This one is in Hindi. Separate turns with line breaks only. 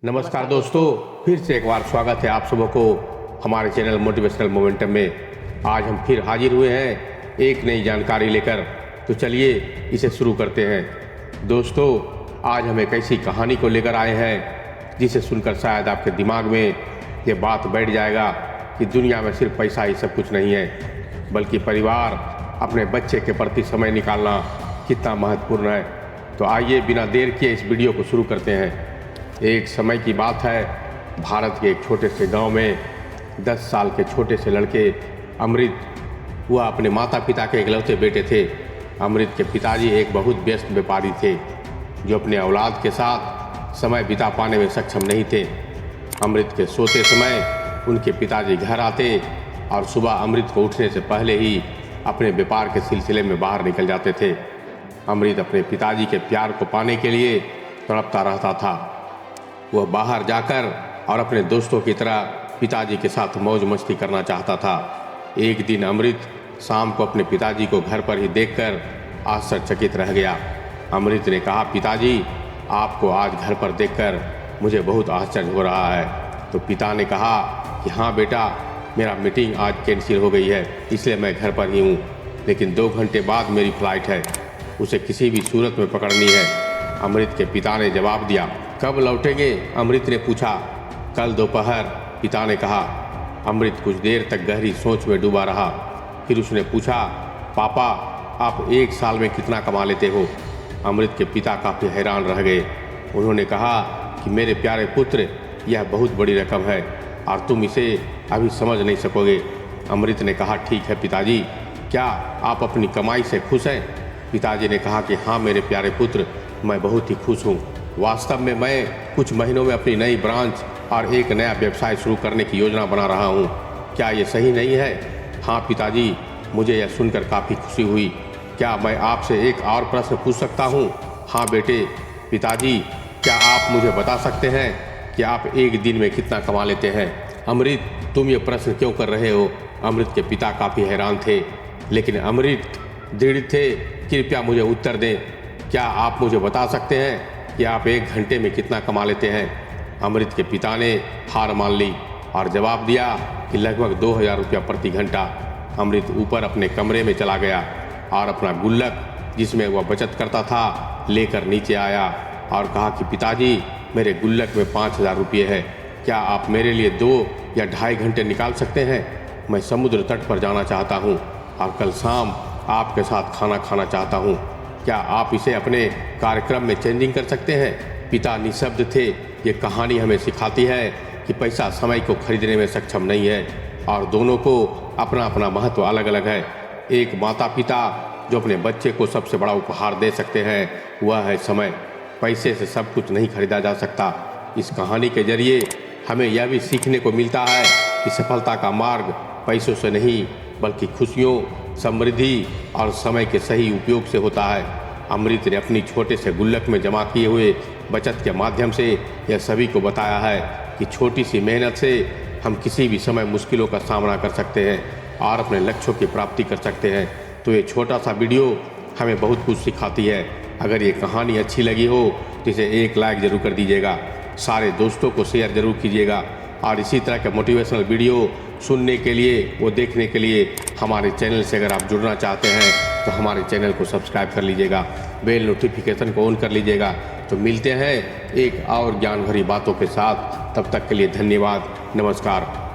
नमस्कार दोस्तों, फिर से एक बार स्वागत है आप सबों को हमारे चैनल मोटिवेशनल मोमेंटम में। आज हम फिर हाजिर हुए हैं एक नई जानकारी लेकर। तो चलिए इसे शुरू करते हैं। दोस्तों, आज हम एक ऐसी कहानी को लेकर आए हैं जिसे सुनकर शायद आपके दिमाग में ये बात बैठ जाएगा कि दुनिया में सिर्फ पैसा ही सब कुछ नहीं है, बल्कि परिवार, अपने बच्चे के प्रति समय निकालना कितना महत्वपूर्ण है। तो आइए बिना देर किए इस वीडियो को शुरू करते हैं। एक समय की बात है, भारत के एक छोटे से गांव में 10 साल के छोटे से लड़के अमृत, वह अपने माता पिता के इकलौते बेटे थे। अमृत के पिताजी एक बहुत व्यस्त व्यापारी थे जो अपने औलाद के साथ समय बिता पाने में सक्षम नहीं थे। अमृत के सोते समय उनके पिताजी घर आते और सुबह अमृत को उठने से पहले ही अपने व्यापार के सिलसिले में बाहर निकल जाते थे। अमृत अपने पिताजी के प्यार को पाने के लिए तड़पता रहता था। वह बाहर जाकर और अपने दोस्तों की तरह पिताजी के साथ मौज मस्ती करना चाहता था। एक दिन अमृत शाम को अपने पिताजी को घर पर ही देखकर आश्चर्यचकित रह गया। अमृत ने कहा, पिताजी, आपको आज घर पर देखकर मुझे बहुत आश्चर्य हो रहा है। तो पिता ने कहा कि हाँ बेटा, मेरा मीटिंग आज कैंसिल हो गई है, इसलिए मैं घर पर ही हूँ, लेकिन 2 घंटे बाद मेरी फ्लाइट है, उसे किसी भी सूरत में पकड़नी है। अमृत के पिता ने जवाब दिया। कब लौटेंगे? अमृत ने पूछा। कल दोपहर, पिता ने कहा। अमृत कुछ देर तक गहरी सोच में डूबा रहा। फिर उसने पूछा, पापा, आप 1 साल में कितना कमा लेते हो? अमृत के पिता काफ़ी हैरान रह गए। उन्होंने कहा कि मेरे प्यारे पुत्र, यह बहुत बड़ी रकम है और तुम इसे अभी समझ नहीं सकोगे। अमृत ने कहा, ठीक है पिताजी, क्या आप अपनी कमाई से खुश हैं? पिताजी ने कहा कि हाँ मेरे प्यारे पुत्र, मैं बहुत ही खुश हूँ। वास्तव में मैं कुछ महीनों में अपनी नई ब्रांच और एक नया व्यवसाय शुरू करने की योजना बना रहा हूँ। क्या ये सही नहीं है? हाँ पिताजी, मुझे यह सुनकर काफ़ी खुशी हुई। क्या मैं आपसे एक और प्रश्न पूछ सकता हूँ? हाँ बेटे। पिताजी, क्या आप मुझे बता सकते हैं कि आप एक दिन में कितना कमा लेते हैं? अमृत, तुम ये प्रश्न क्यों कर रहे हो? अमृत के पिता काफ़ी हैरान थे, लेकिन अमृत दृढ़ थे। कृपया मुझे उत्तर दें। क्या आप मुझे बता सकते हैं कि आप 1 घंटे में कितना कमा लेते हैं? अमृत के पिता ने हार मान ली और जवाब दिया कि लगभग 2000 रुपया प्रति घंटा। अमृत ऊपर अपने कमरे में चला गया और अपना गुल्लक, जिसमें वह बचत करता था, लेकर नीचे आया और कहा कि पिताजी, मेरे गुल्लक में 5000 रुपये है। क्या आप मेरे लिए 2 या 2.5 घंटे निकाल सकते हैं? मैं समुद्र तट पर जाना चाहता हूँ और कल शाम आपके साथ खाना खाना चाहता हूँ। क्या आप इसे अपने कार्यक्रम में चेंजिंग कर सकते हैं? पिता निःशब्द थे। ये कहानी हमें सिखाती है कि पैसा समय को खरीदने में सक्षम नहीं है और दोनों को अपना अपना महत्व अलग अलग है। एक माता पिता जो अपने बच्चे को सबसे बड़ा उपहार दे सकते हैं, वह है समय। पैसे से सब कुछ नहीं खरीदा जा सकता। इस कहानी के जरिए हमें यह भी सीखने को मिलता है कि सफलता का मार्ग पैसों से नहीं, बल्कि खुशियों, समृद्धि और समय के सही उपयोग से होता है। अमृत ने अपनी छोटे से गुल्लक में जमा किए हुए बचत के माध्यम से यह सभी को बताया है कि छोटी सी मेहनत से हम किसी भी समय मुश्किलों का सामना कर सकते हैं और अपने लक्ष्यों की प्राप्ति कर सकते हैं। तो ये छोटा सा वीडियो हमें बहुत कुछ सिखाती है। अगर ये कहानी अच्छी लगी हो तो इसे एक लाइक ज़रूर कर दीजिएगा, सारे दोस्तों को शेयर ज़रूर कीजिएगा और इसी तरह के मोटिवेशनल वीडियो सुनने के लिए, वो देखने के लिए हमारे चैनल से अगर आप जुड़ना चाहते हैं तो हमारे चैनल को सब्सक्राइब कर लीजिएगा, बेल नोटिफिकेशन को ऑन कर लीजिएगा। तो मिलते हैं एक और ज्ञान भरी बातों के साथ। तब तक के लिए धन्यवाद। नमस्कार।